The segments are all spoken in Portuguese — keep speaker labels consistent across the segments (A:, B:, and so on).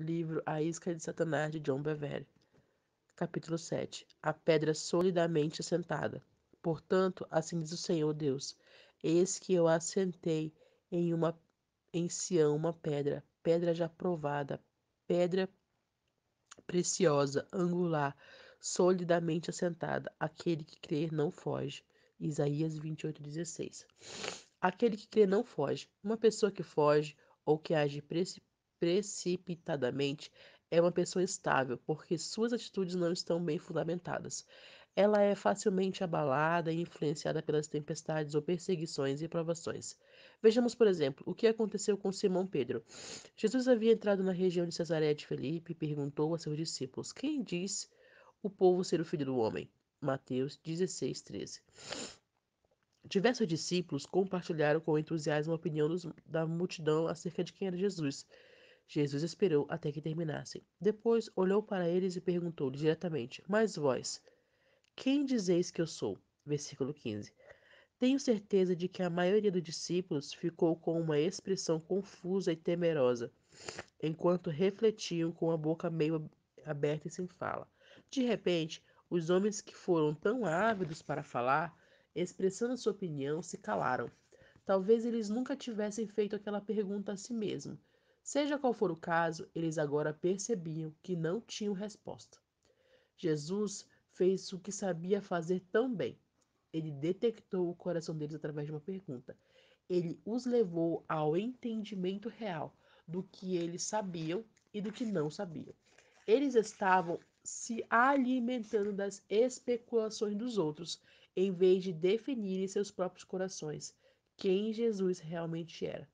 A: Livro A Isca de Satanás, de John Bevere. Capítulo 7. A pedra solidamente assentada. Portanto, assim diz o Senhor Deus: Eis que eu assentei em Sião uma pedra, pedra já provada, pedra preciosa, angular, solidamente assentada. Aquele que crer não foge. Isaías 28:16. Aquele que crê não foge. Uma pessoa que foge ou que age precipitadamente é uma pessoa instável, porque suas atitudes não estão bem fundamentadas. Ela é facilmente abalada e influenciada pelas tempestades ou perseguições e provações. Vejamos, por exemplo, o que aconteceu com Simão Pedro. Jesus havia entrado na região de Cesareia de Filipe e perguntou a seus discípulos: Quem diz o povo ser o filho do homem? Mateus 16:13. Diversos discípulos compartilharam com entusiasmo a opinião da multidão acerca de quem era Jesus. Jesus esperou até que terminassem. Depois olhou para eles e perguntou-lhes diretamente: Mas vós, quem dizeis que eu sou? Versículo 15. Tenho certeza de que a maioria dos discípulos ficou com uma expressão confusa e temerosa, enquanto refletiam com a boca meio aberta e sem fala. De repente, os homens que foram tão ávidos para falar, expressando sua opinião, se calaram. Talvez eles nunca tivessem feito aquela pergunta a si mesmos. Seja qual for o caso, eles agora percebiam que não tinham resposta. Jesus fez o que sabia fazer tão bem. Ele detectou o coração deles através de uma pergunta. Ele os levou ao entendimento real do que eles sabiam e do que não sabiam. Eles estavam se alimentando das especulações dos outros, em vez de definirem seus próprios corações quem Jesus realmente era.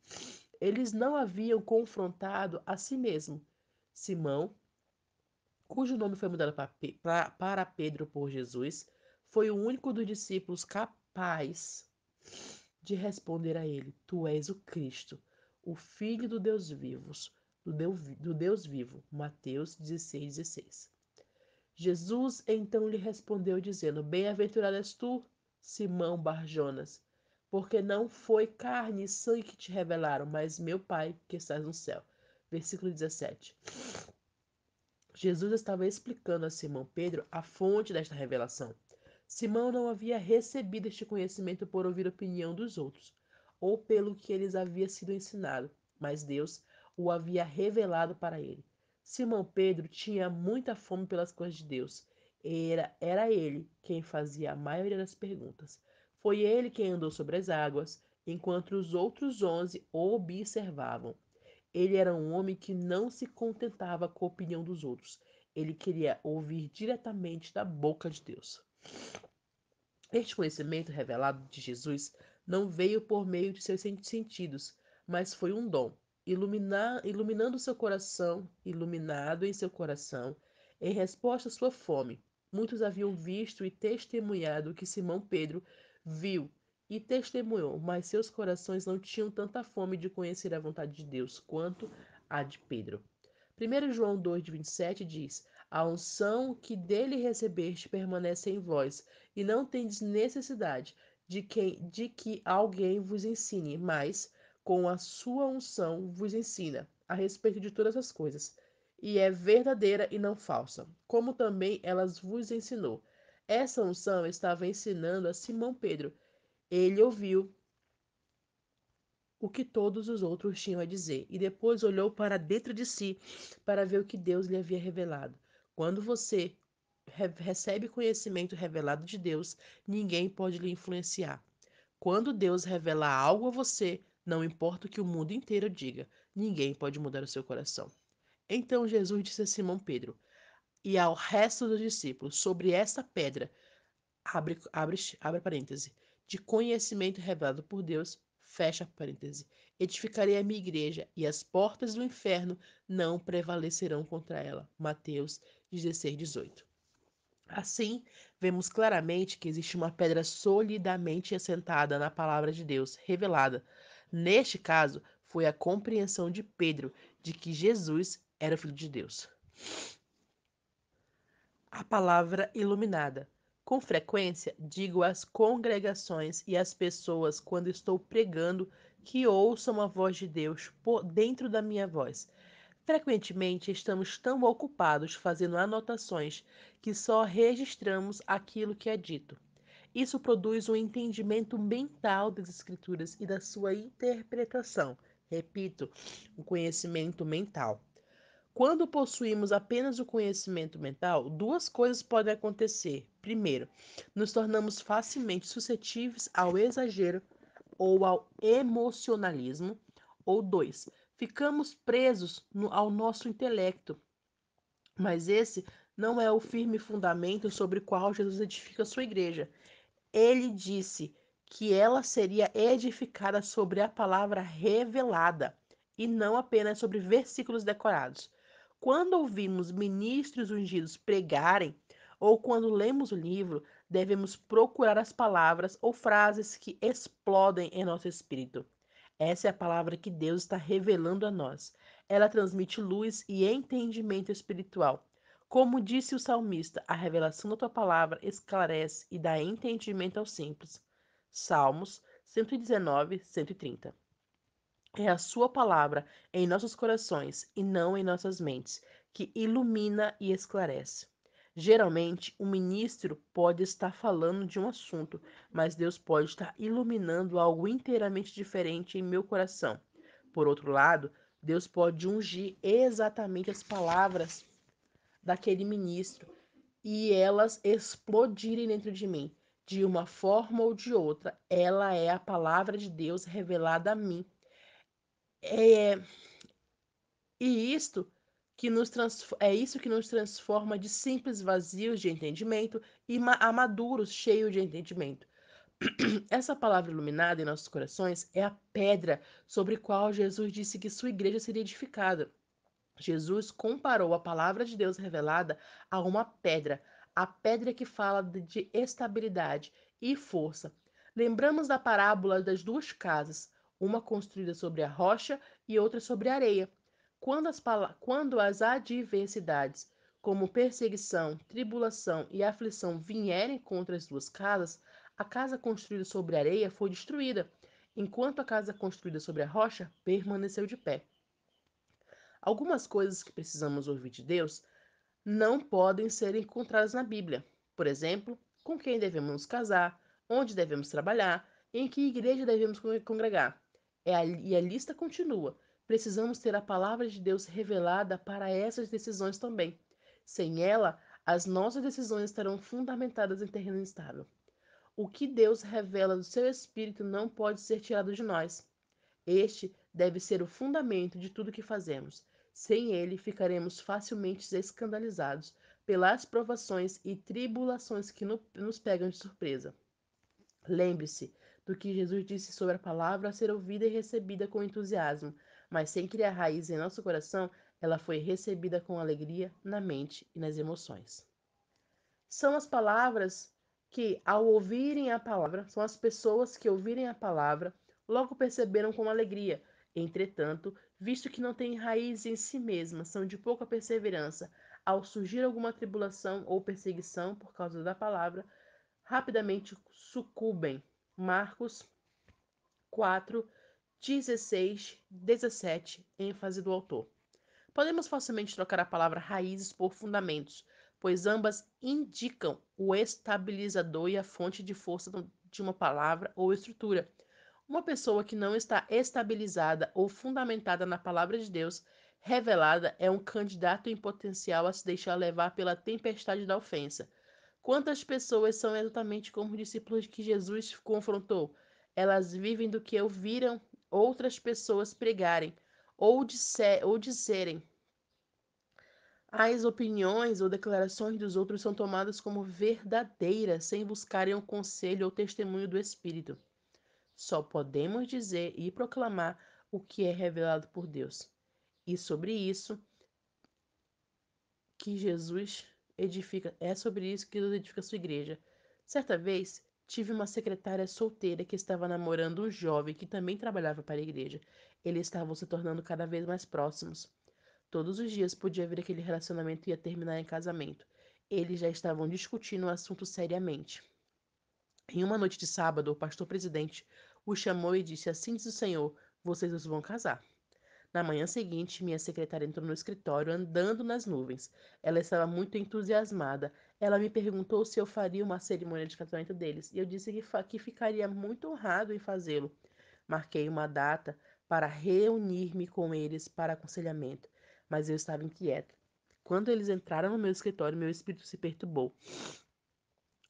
A: Eles não haviam confrontado a si mesmo. Simão, cujo nome foi mudado para Pedro por Jesus, foi o único dos discípulos capaz de responder a ele: Tu és o Cristo, o Filho do Deus vivos, do Deus vivo. Mateus 16:16. Jesus então lhe respondeu, dizendo: Bem-aventurado és tu, Simão Barjonas, porque não foi carne e sangue que te revelaram, mas meu Pai que estás no céu. Versículo 17. Jesus estava explicando a Simão Pedro a fonte desta revelação. Simão não havia recebido este conhecimento por ouvir a opinião dos outros, ou pelo que eles havia sido ensinado, mas Deus o havia revelado para ele. Simão Pedro tinha muita fome pelas coisas de Deus. Era ele quem fazia a maioria das perguntas. Foi ele quem andou sobre as águas, enquanto os outros 11 o observavam. Ele era um homem que não se contentava com a opinião dos outros. Ele queria ouvir diretamente da boca de Deus. Este conhecimento revelado de Jesus não veio por meio de seus sentidos, mas foi um dom, iluminando seu coração, iluminado em seu coração, em resposta à sua fome. Muitos haviam visto e testemunhado o que Simão Pedro viu e testemunhou, mas seus corações não tinham tanta fome de conhecer a vontade de Deus quanto a de Pedro. 1 João 2,27 diz: A unção que dele recebeste permanece em vós, e não tendes necessidade de que alguém vos ensine, mas com a sua unção vos ensina a respeito de todas as coisas, e é verdadeira e não falsa, como também elas vos ensinou. Essa unção estava ensinando a Simão Pedro. Ele ouviu o que todos os outros tinham a dizer, e depois olhou para dentro de si para ver o que Deus lhe havia revelado. Quando você recebe conhecimento revelado de Deus, ninguém pode lhe influenciar. Quando Deus revela algo a você, não importa o que o mundo inteiro diga, ninguém pode mudar o seu coração. Então Jesus disse a Simão Pedro e ao resto dos discípulos sobre essa pedra, abre parêntese, de conhecimento revelado por Deus, fecha parêntese. Edificarei a minha igreja e as portas do inferno não prevalecerão contra ela. Mateus 16:18. Assim, vemos claramente que existe uma pedra solidamente assentada na palavra de Deus, revelada. Neste caso, foi a compreensão de Pedro de que Jesus era o Filho de Deus. A palavra iluminada. Com frequência, digo às congregações e às pessoas quando estou pregando que ouçam a voz de Deus por dentro da minha voz. Frequentemente estamos tão ocupados fazendo anotações que só registramos aquilo que é dito. Isso produz um entendimento mental das escrituras e da sua interpretação. Repito, o conhecimento mental. Quando possuímos apenas o conhecimento mental, duas coisas podem acontecer. Primeiro, nos tornamos facilmente suscetíveis ao exagero ou ao emocionalismo. Ou dois, ficamos presos ao nosso intelecto. Mas esse não é o firme fundamento sobre o qual Jesus edifica a sua igreja. Ele disse que ela seria edificada sobre a palavra revelada e não apenas sobre versículos decorados. Quando ouvimos ministros ungidos pregarem ou quando lemos o livro, devemos procurar as palavras ou frases que explodem em nosso espírito. Essa é a palavra que Deus está revelando a nós. Ela transmite luz e entendimento espiritual. Como disse o salmista, a revelação da tua palavra esclarece e dá entendimento aos simples. Salmos 119, 130. É a sua palavra em nossos corações e não em nossas mentes que ilumina e esclarece. Geralmente, um ministro pode estar falando de um assunto, mas Deus pode estar iluminando algo inteiramente diferente em meu coração. Por outro lado, Deus pode ungir exatamente as palavras daquele ministro e elas explodirem dentro de mim, de uma forma ou de outra. Ela é a palavra de Deus revelada a mim. É, e isto é isso que nos transforma de simples vazios de entendimento a maduros cheios de entendimento. Essa palavra iluminada em nossos corações é a pedra sobre a qual Jesus disse que sua igreja seria edificada. Jesus comparou a palavra de Deus revelada a uma pedra, a pedra que fala de estabilidade e força. Lembramos da parábola das duas casas, uma construída sobre a rocha e outra sobre a areia. Quando as adversidades, como perseguição, tribulação e aflição, vierem contra as duas casas, a casa construída sobre a areia foi destruída, enquanto a casa construída sobre a rocha permaneceu de pé. Algumas coisas que precisamos ouvir de Deus não podem ser encontradas na Bíblia. Por exemplo, com quem devemos nos casar, onde devemos trabalhar, em que igreja devemos congregar. E a lista continua. Precisamos ter a palavra de Deus revelada para essas decisões também. Sem ela, as nossas decisões estarão fundamentadas em terreno instável. O que Deus revela do seu Espírito não pode ser tirado de nós. Este deve ser o fundamento de tudo que fazemos. Sem ele, ficaremos facilmente escandalizados pelas provações e tribulações que nos pegam de surpresa. Lembre-se do que Jesus disse sobre a palavra a ser ouvida e recebida com entusiasmo, mas sem criar raiz em nosso coração, ela foi recebida com alegria na mente e nas emoções. São as palavras que, ao ouvirem a palavra, são as pessoas que ouvirem a palavra, logo perceberam com alegria. Entretanto, visto que não têm raiz em si mesmas, são de pouca perseverança, ao surgir alguma tribulação ou perseguição por causa da palavra, rapidamente sucumbem. Marcos 4, 16, 17, ênfase do autor. Podemos facilmente trocar a palavra raízes por fundamentos, pois ambas indicam o estabilizador e a fonte de força de uma palavra ou estrutura. Uma pessoa que não está estabilizada ou fundamentada na palavra de Deus revelada é um candidato em potencial a se deixar levar pela tempestade da ofensa. Quantas pessoas são exatamente como os discípulos que Jesus confrontou? Elas vivem do que ouviram outras pessoas pregarem ou dizerem. As opiniões ou declarações dos outros são tomadas como verdadeiras sem buscarem o conselho ou testemunho do Espírito. Só podemos dizer e proclamar o que é revelado por Deus. E sobre isso que Jesus edifica, é sobre isso que Deus edifica a sua igreja. Certa vez, tive uma secretária solteira que estava namorando um jovem que também trabalhava para a igreja. Eles estavam se tornando cada vez mais próximos. Todos os dias podia ver que aquele relacionamento ia terminar em casamento. Eles já estavam discutindo o assunto seriamente. Em uma noite de sábado, o pastor presidente o chamou e disse: Assim diz o Senhor, vocês os vão casar. Na manhã seguinte, minha secretária entrou no escritório andando nas nuvens. Ela estava muito entusiasmada. Ela me perguntou se eu faria uma cerimônia de casamento deles, e eu disse que ficaria muito honrado em fazê-lo. Marquei uma data para reunir-me com eles para aconselhamento, mas eu estava inquieta. Quando eles entraram no meu escritório, meu espírito se perturbou.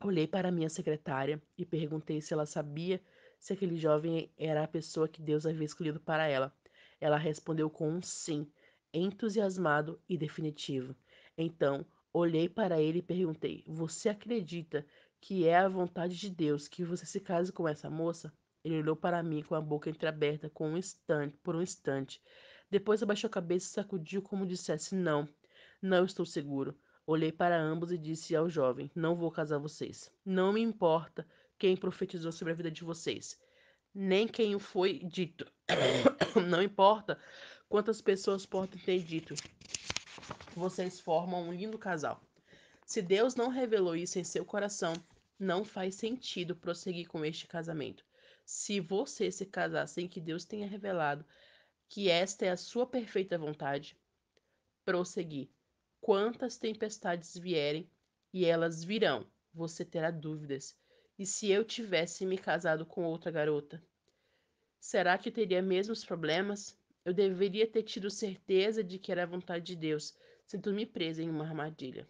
A: Olhei para minha secretária e perguntei se ela sabia se aquele jovem era a pessoa que Deus havia escolhido para ela. Ela respondeu com um sim, entusiasmado e definitivo. Então, olhei para ele e perguntei: Você acredita que é a vontade de Deus que você se case com essa moça? Ele olhou para mim com a boca entreaberta por um instante. Depois abaixou a cabeça e sacudiu como dissesse: Não, não estou seguro. Olhei para ambos e disse ao jovem: Não vou casar vocês. Não me importa quem profetizou sobre a vida de vocês, nem quem o foi dito. Não importa quantas pessoas podem ter dito. Vocês formam um lindo casal. Se Deus não revelou isso em seu coração, não faz sentido prosseguir com este casamento. Se você se casar sem que Deus tenha revelado que esta é a sua perfeita vontade, prosseguir. Quantas tempestades vierem, e elas virão, você terá dúvidas. E se eu tivesse me casado com outra garota, será que teria mesmos problemas? Eu deveria ter tido certeza de que era a vontade de Deus, sinto-me presa em uma armadilha.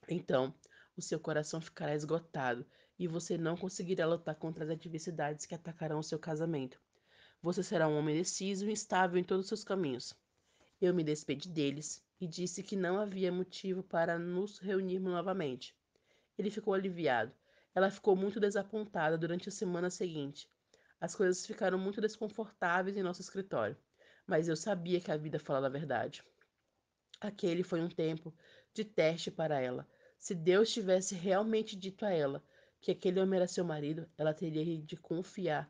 A: Então, o seu coração ficará esgotado e você não conseguirá lutar contra as adversidades que atacarão o seu casamento. Você será um homem deciso e instável em todos os seus caminhos. Eu me despedi deles e disse que não havia motivo para nos reunirmos novamente. Ele ficou aliviado. Ela ficou muito desapontada durante a semana seguinte. As coisas ficaram muito desconfortáveis em nosso escritório, mas eu sabia que a vida falava a verdade. Aquele foi um tempo de teste para ela. Se Deus tivesse realmente dito a ela que aquele homem era seu marido, ela teria de confiar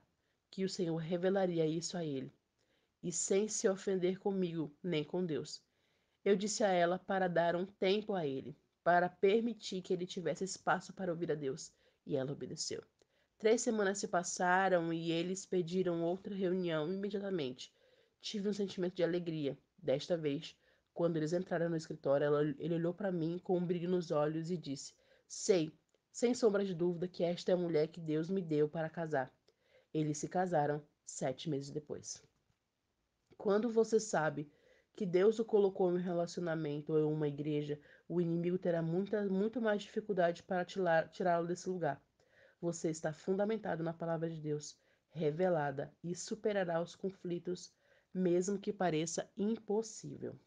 A: que o Senhor revelaria isso a ele, e sem se ofender comigo nem com Deus. Eu disse a ela para dar um tempo a ele, para permitir que ele tivesse espaço para ouvir a Deus, e ela obedeceu. 3 semanas se passaram e eles pediram outra reunião imediatamente. Tive um sentimento de alegria. Desta vez, quando eles entraram no escritório, ele olhou para mim com um brilho nos olhos e disse: Sei, sem sombra de dúvida, que esta é a mulher que Deus me deu para casar. Eles se casaram 7 meses depois. Quando você sabe que Deus o colocou em um relacionamento ou em uma igreja, o inimigo terá muito mais dificuldade para tirá-lo desse lugar. Você está fundamentado na palavra de Deus, revelada, e superará os conflitos, mesmo que pareça impossível.